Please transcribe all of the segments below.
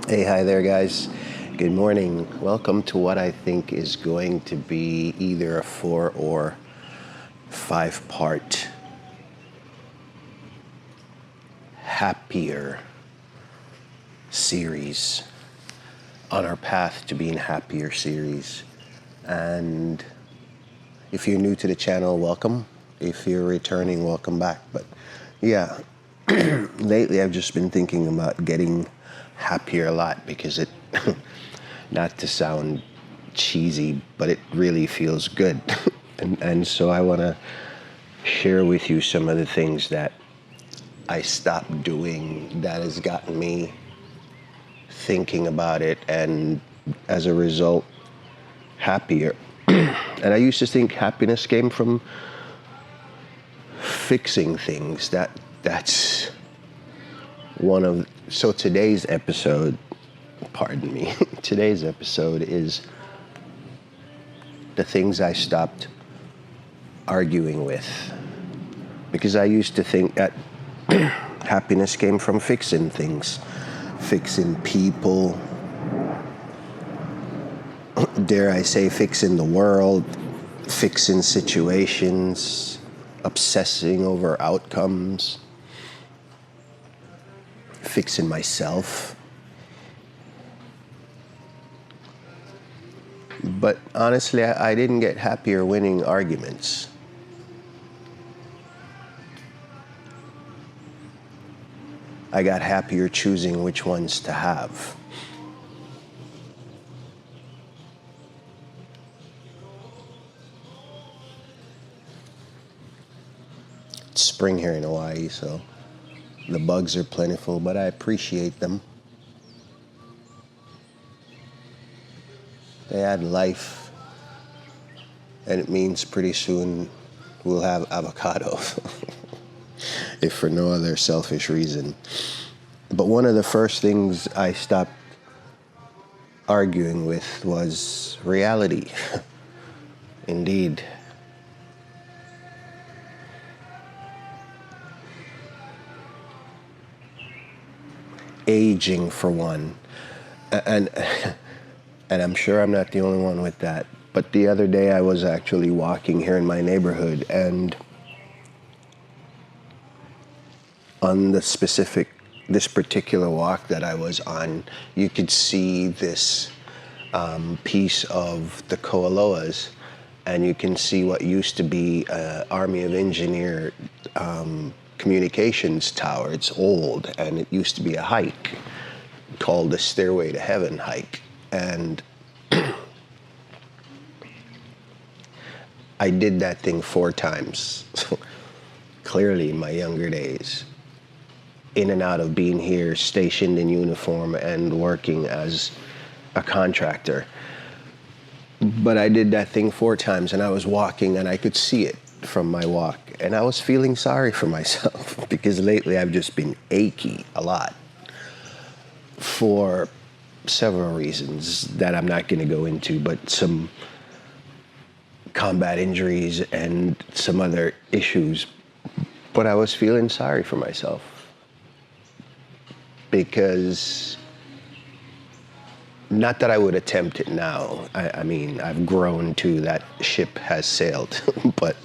Hey, hi there, guys. Good morning. Welcome to what I think is going to be either a 4 or 5 part happier series on our path to being happier series. And if you're new to the channel, welcome. If you're returning, welcome back. But yeah, lately I've just been thinking about getting happier a lot because it, not to sound cheesy, but it really feels good. and so I want to share with you some of the things that I stopped doing that has gotten me thinking about it and as a result, happier. And I used to think happiness came from fixing things. That's one of so today's episode, pardon me, today's episode is the things I stopped arguing with. Because I used to think that happiness came from fixing things, fixing people, dare I say, fixing the world, fixing situations, obsessing over outcomes, fixing myself. But honestly, I didn't get happier winning arguments. I got happier choosing which ones to have. It's spring here in Hawaii, so the bugs are plentiful, but I appreciate them. They add life, and it means pretty soon we'll have avocado, if for no other selfish reason. But one of the first things I stopped arguing with was reality. Indeed. Aging, for one. And I'm sure I'm not the only one with that. But the other day I was actually walking here in my neighborhood, and on this particular walk that I was on, you could see this piece of the Koaloas, and you can see what used to be an Army of Engineer communications tower. It's old, and it used to be a hike called the Stairway to Heaven hike. And I did that thing 4 times, clearly in my younger days, in and out of being here, stationed in uniform and working as a contractor. But I did that thing 4 times, and I was walking and I could see it from my walk. And I was feeling sorry for myself because lately I've just been achy a lot for several reasons that I'm not going to go into, but some combat injuries and some other issues. But I was feeling sorry for myself because, not that I would attempt it now. I mean, I've grown to that ship has sailed, but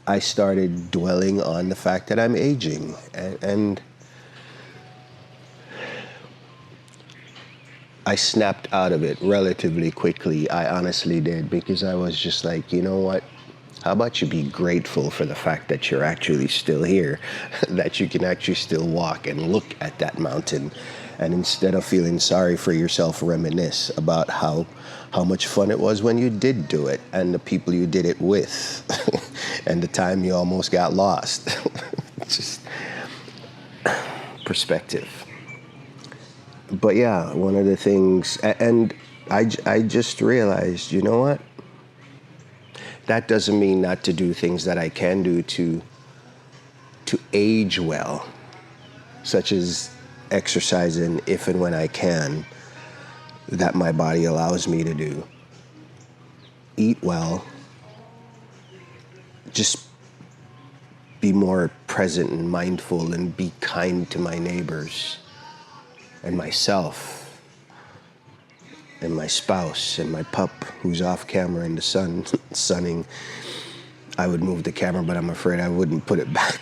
I started dwelling on the fact that I'm aging, and I snapped out of it relatively quickly. I honestly did, because I was just like, you know what? How about you be grateful for the fact that you're actually still here, that you can actually still walk and look at that mountain, and instead of feeling sorry for yourself, reminisce about how much fun it was when you did do it, and the people you did it with, and the time you almost got lost. Just perspective. But yeah, one of the things, and I just realized, you know what? That doesn't mean not to do things that I can do to age well, such as exercising if and when I can, that my body allows me to do. Eat well. Just be more present and mindful and be kind to my neighbors and myself and my spouse and my pup who's off camera in the sun sunning. I would move the camera, but I'm afraid I wouldn't put it back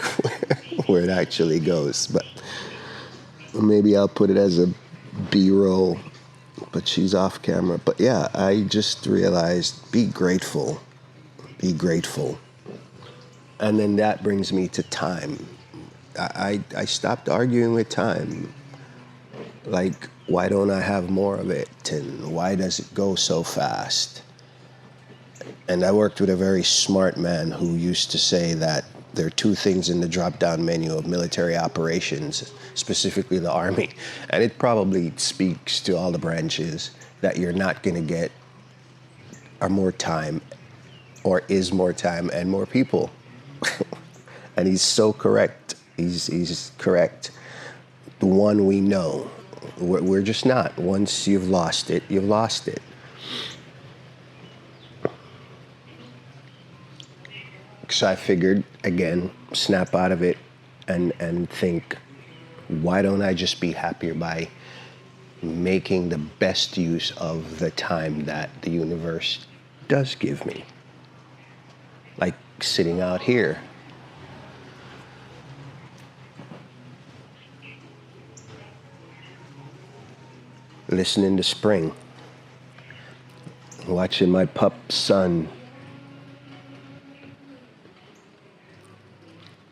where it actually goes. But maybe I'll put it as a B-roll, but she's off camera. But yeah, I just realized, be grateful. Be grateful. And then that brings me to time. I stopped arguing with time. Like, why don't I have more of it? And why does it go so fast? And I worked with a very smart man who used to say that there are two things in the drop-down menu of military operations, specifically the Army, and it probably speaks to all the branches, that you're not going to get are more time, or is more time and more people. And he's so correct. He's correct. The one we know. We're just not. Once you've lost it, you've lost it. So I figured, again, snap out of it and think, why don't I just be happier by making the best use of the time that the universe does give me? Like sitting out here. Listening to spring. Watching my pup's son.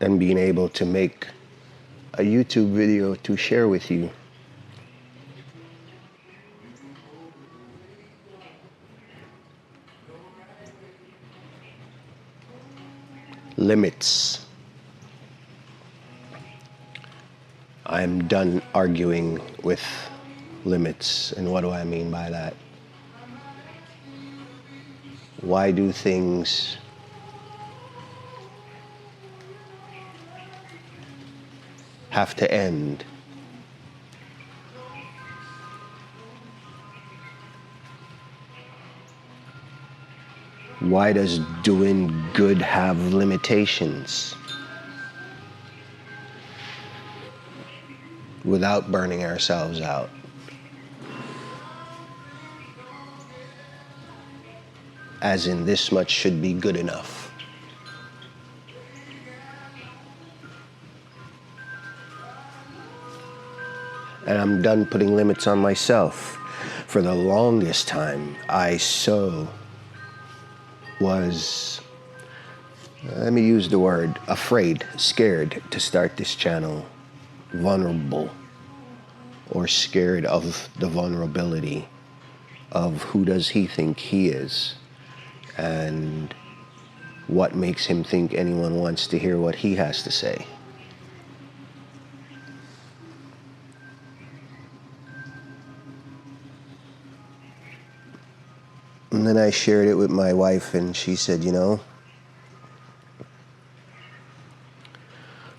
And being able to make a YouTube video to share with you. Limits. I'm done arguing with limits. And what do I mean by that? Why do things have to end? Why does doing good have limitations? Without burning ourselves out. As in, this much should be good enough. And I'm done putting limits on myself. For the longest time, I was, let me use the word, afraid, scared to start this channel, vulnerable, or scared of the vulnerability of who does he think he is, and what makes him think anyone wants to hear what he has to say. And then I shared it with my wife, and she said, you know,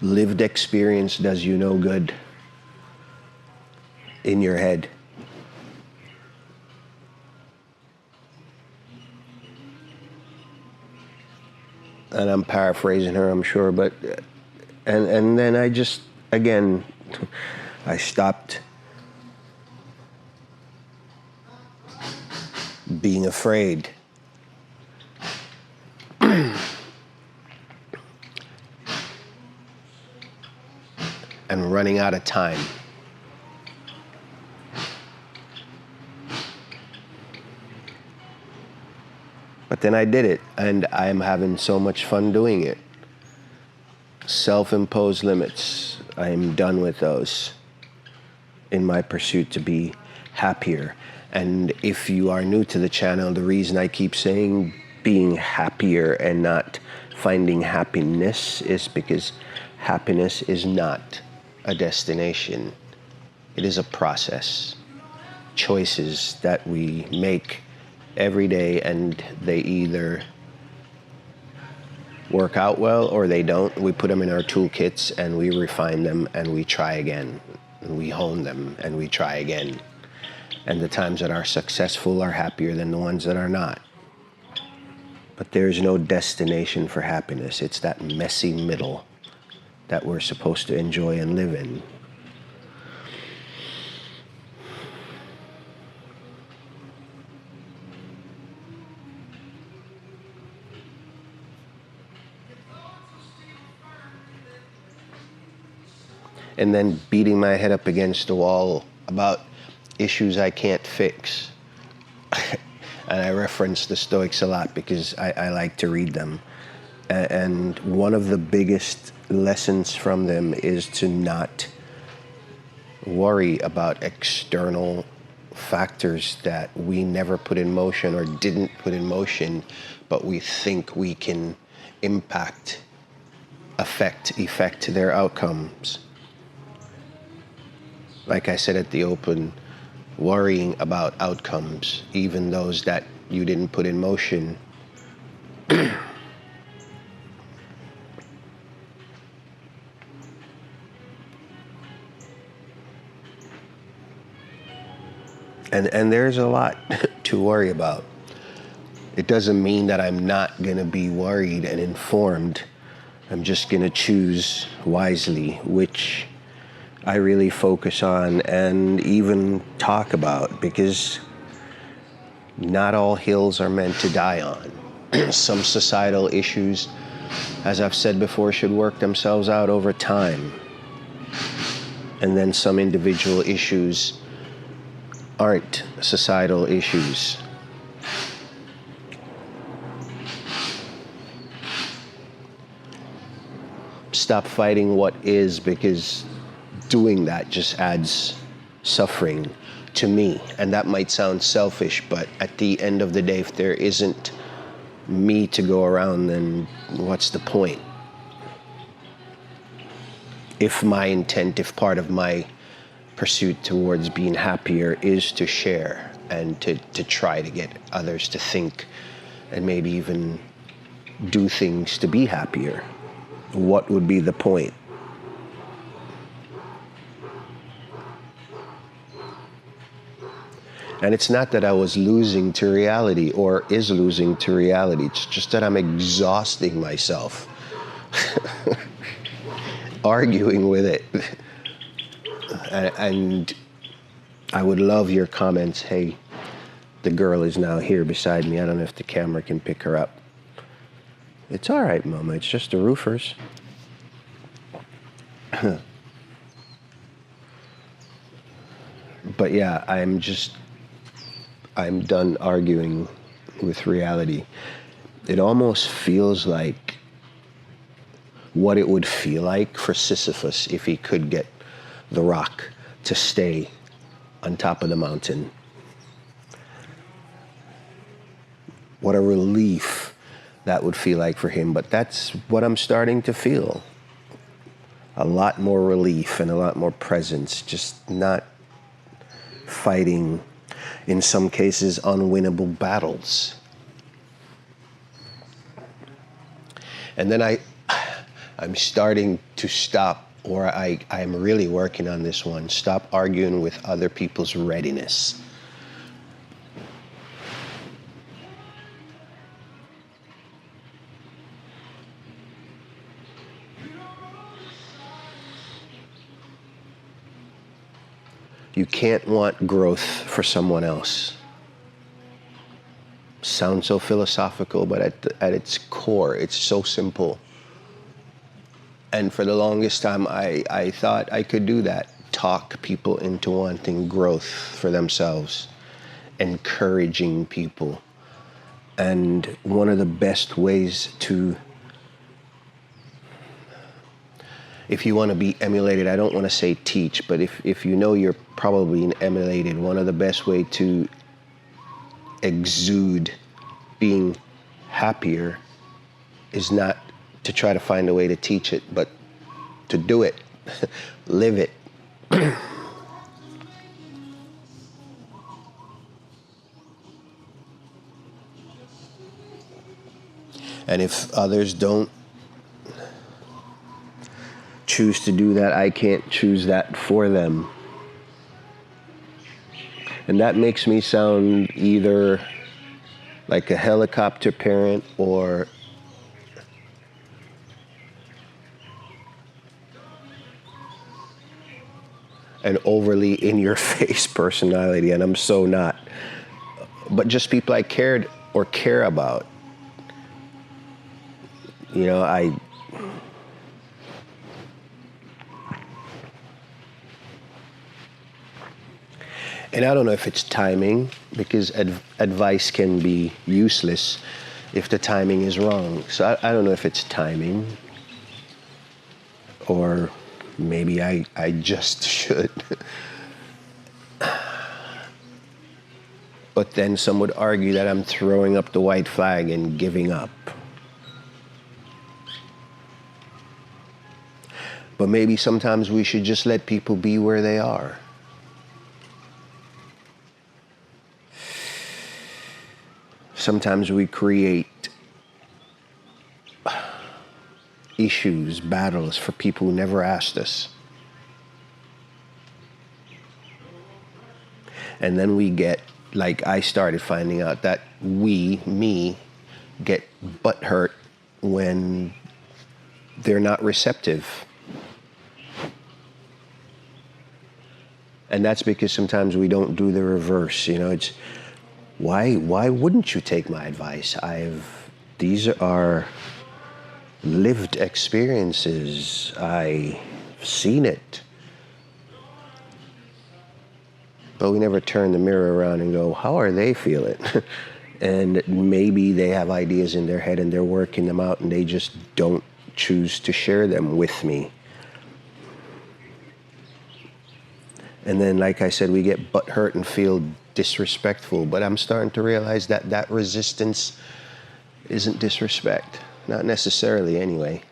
lived experience does you no good in your head. And I'm paraphrasing her, I'm sure, but, and then I just, again, I stopped being afraid. And running out of time. But then I did it, and I'm having so much fun doing it. Self-imposed limits, I'm done with those in my pursuit to be happier. And if you are new to the channel, the reason I keep saying being happier and not finding happiness is because happiness is not a destination. It is a process. Choices that we make every day, and they either work out well or they don't. We put them in our toolkits and we refine them and we try again. And we hone them and we try again. And the times that are successful are happier than the ones that are not. But there's no destination for happiness. It's that messy middle. that we're supposed to enjoy and live in. And then beating my head up against the wall about issues I can't fix. And I reference the Stoics a lot because I like to read them. And one of the biggest lessons from them is to not worry about external factors that we never put in motion or didn't put in motion, but we think we can impact, effect their outcomes. Like I said at the open, worrying about outcomes, even those that you didn't put in motion. And there's a lot to worry about. It doesn't mean that I'm not going to be worried and informed. I'm just going to choose wisely, which I really focus on and even talk about, because not all hills are meant to die on. Some societal issues, as I've said before, should work themselves out over time. And then some individual issues aren't societal issues. Stop fighting what is, because doing that just adds suffering to me. And that might sound selfish, but at the end of the day, if there isn't me to go around, then what's the point? If my intent, if part of my pursuit towards being happier is to share and to try to get others to think and maybe even do things to be happier, what would be the point? And it's not that I was losing to reality or is losing to reality. It's just that I'm exhausting myself arguing with it. And I would love your comments. Hey, the girl is now here beside me. I don't know if the camera can pick her up. It's all right, Mama. It's just the roofers. But yeah, I'm done arguing with reality. It almost feels like what it would feel like for Sisyphus if he could get the rock to stay on top of the mountain. What a relief that would feel like for him. But that's what I'm starting to feel. A lot more relief and a lot more presence, just not fighting, in some cases, unwinnable battles. And then I'm starting to stop, or I'm really working on this one, stop arguing with other people's readiness. You can't want growth for someone else. Sounds so philosophical, but at its core, it's so simple. And for the longest time, I thought I could do that. Talk people into wanting growth for themselves. Encouraging people. And one of the best ways to, if you want to be emulated, I don't want to say teach, but if you know you're probably emulated, one of the best way to exude being happier is not to try to find a way to teach it, but to do it, live it. And if others don't choose to do that, I can't choose that for them. And that makes me sound either like a helicopter parent or an overly in-your-face personality, and I'm so not. But just people I cared or care about. You know, and I don't know if it's timing, because advice can be useless if the timing is wrong. So I don't know if it's timing, or maybe I just should. But then some would argue that I'm throwing up the white flag and giving up. But maybe sometimes we should just let people be where they are. Sometimes we create issues, battles for people who never asked us. And then we get, like I started finding out, that me, get butthurt when they're not receptive. And that's because sometimes we don't do the reverse. You know, it's, why wouldn't you take my advice? These are lived experiences. I've seen it. But we never turn the mirror around and go, how are they feeling? And maybe they have ideas in their head and they're working them out, and they just don't choose to share them with me. And then, like I said, we get butthurt and feel disrespectful. But I'm starting to realize that that resistance isn't disrespect. Not necessarily, anyway.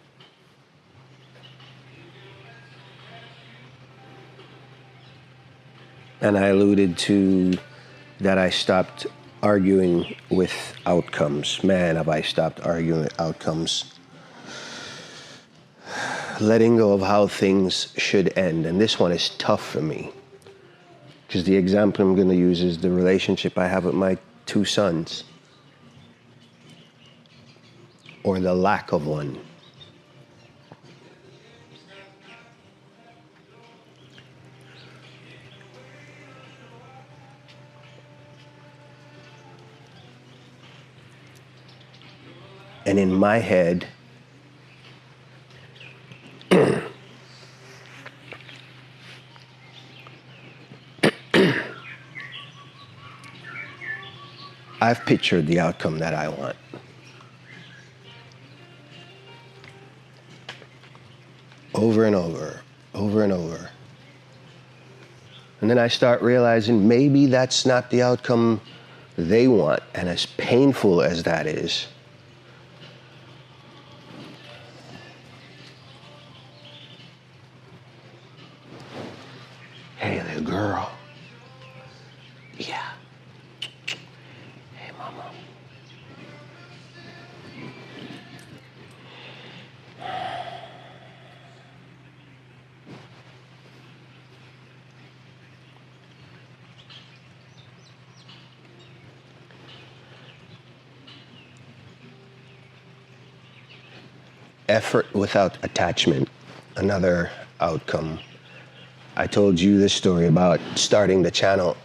And I alluded to that I stopped arguing with outcomes. Man, have I stopped arguing with outcomes. Letting go of how things should end. And this one is tough for me, because the example I'm going to use is the relationship I have with my two sons, or the lack of one. And in my head, I've pictured the outcome that I want. Over and over, over and over. And then I start realizing maybe that's not the outcome they want. And as painful as that is, hey, little girl. Yeah. Hey, mama. Effort without attachment, another outcome. I told you this story about starting the channel.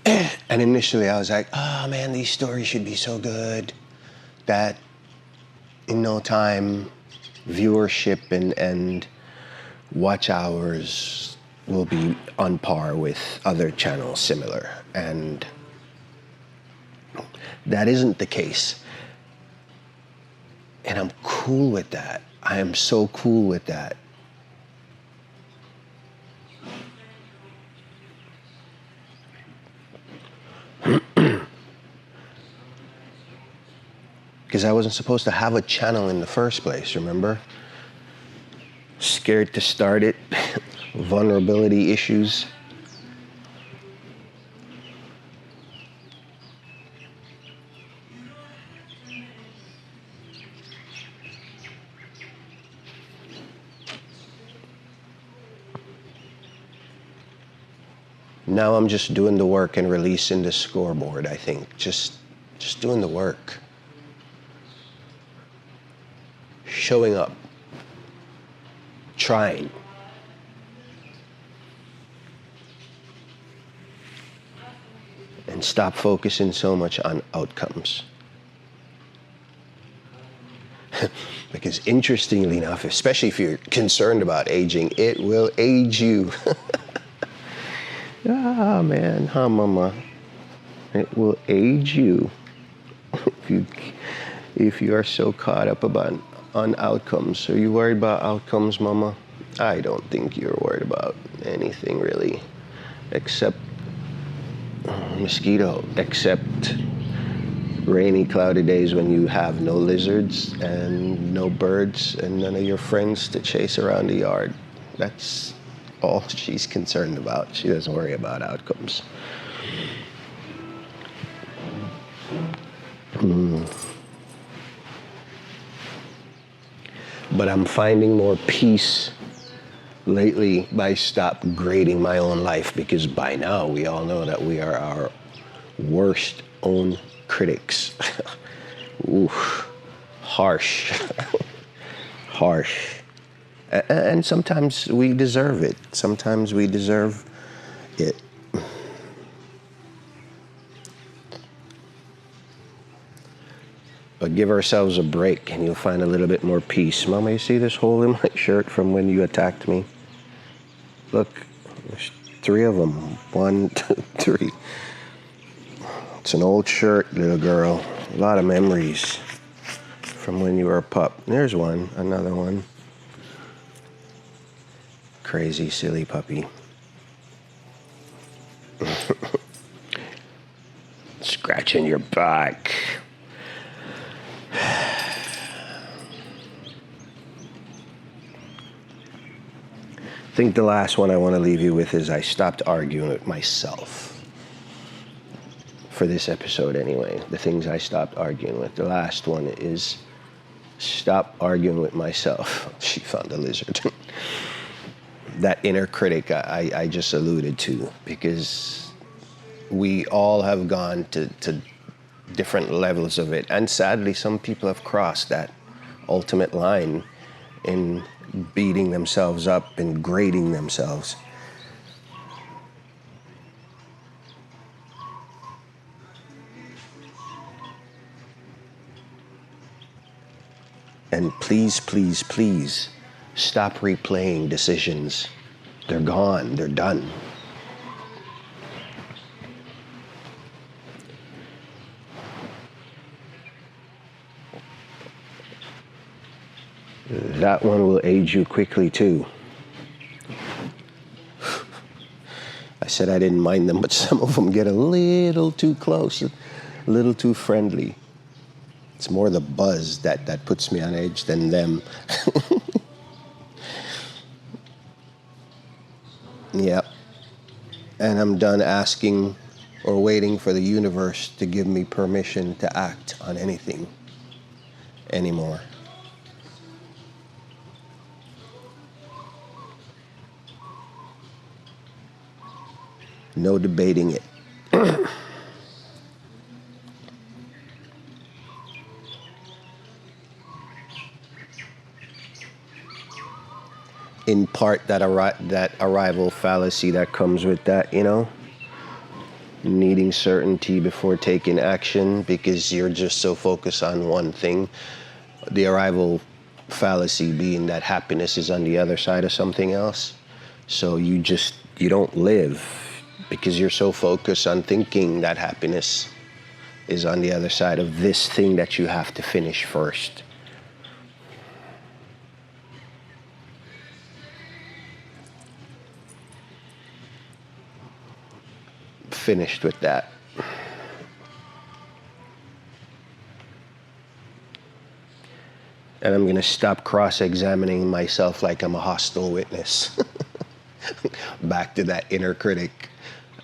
And initially I was like, oh man, these stories should be so good that in no time, viewership and watch hours will be on par with other channels similar. And that isn't the case. And I'm cool with that. I am so cool with that. Because I wasn't supposed to have a channel in the first place, remember? Scared to start it, vulnerability issues. Now I'm just doing the work and releasing the scoreboard, I think. Just doing the work. Showing up. Trying. and stop focusing so much on outcomes. Because interestingly enough, especially if you're concerned about aging, it will age you. Ah, man, huh, mama? It will age you if you are so caught up on outcomes. Are you worried about outcomes, mama? I don't think you're worried about anything really, except mosquito, except rainy, cloudy days when you have no lizards and no birds and none of your friends to chase around the yard. That's all she's concerned about. She doesn't worry about outcomes. But I'm finding more peace lately by stop grading my own life, because by now we all know that we are our worst own critics. Oof, harsh. Harsh. And sometimes we deserve it. Sometimes we deserve it. But give ourselves a break and you'll find a little bit more peace. Mama, you see this hole in my shirt from when you attacked me? Look, there's 3 of them. 1, 2, 3. It's an old shirt, little girl. A lot of memories from when you were a pup. There's one, another one. Crazy, silly puppy. Scratching your back. I think the last one I want to leave you with is I stopped arguing with myself. For this episode anyway, the things I stopped arguing with. The last one is stop arguing with myself. She found a lizard. That inner critic I just alluded to, because we all have gone to different levels of it. And sadly, some people have crossed that ultimate line in beating themselves up and grading themselves. And please, please, please, stop replaying decisions. They're gone, they're done. That one will age you quickly too. I said I didn't mind them, but some of them get a little too close, a little too friendly. It's more the buzz that puts me on edge than them. Yep. And I'm done asking or waiting for the universe to give me permission to act on anything anymore. No debating it. In part, that arrival fallacy that comes with that, you know, needing certainty before taking action because you're just so focused on one thing. The arrival fallacy being that happiness is on the other side of something else. So you don't live because you're so focused on thinking that happiness is on the other side of this thing that you have to finish first. Finished with that. And I'm going to stop cross-examining myself like I'm a hostile witness. Back to that inner critic.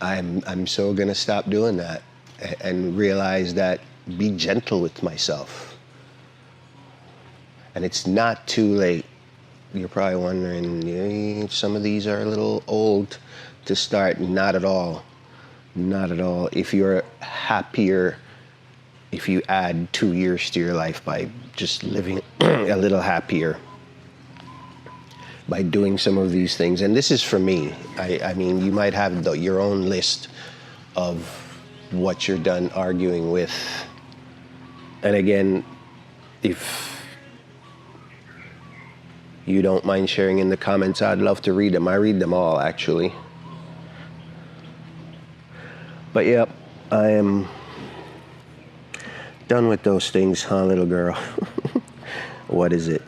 I'm so going to stop doing that and realize that be gentle with myself. And it's not too late. You're probably wondering, some of these are a little old to start. Not at all. Not at all. If you're happier, if you add 2 years to your life by just living a little happier, by doing some of these things, and this is for me. I mean, you might have your own list of what you're done arguing with. And again, if you don't mind sharing in the comments, I'd love to read them. I read them all, actually. But yep, I am done with those things, huh, little girl? What is it?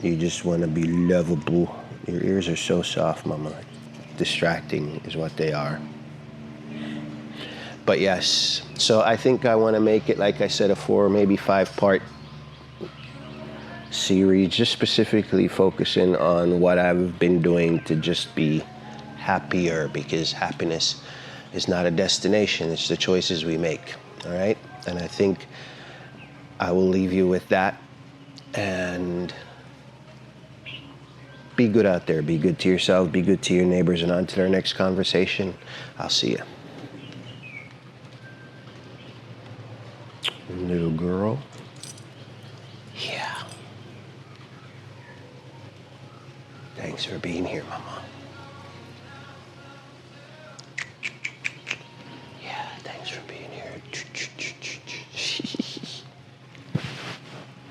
You just want to be lovable. Your ears are so soft, mama. Distracting is what they are. But yes, so I think I want to make it, like I said, a 4, maybe 5-part series, just specifically focusing on what I've been doing to just be happier, because happiness is not a destination, it's the choices we make. All right? And I think I will leave you with that. And be good out there. Be good to yourself. Be good to your neighbors. And until our next conversation, I'll see you. Little girl. Yeah. Thanks for being here, Mama.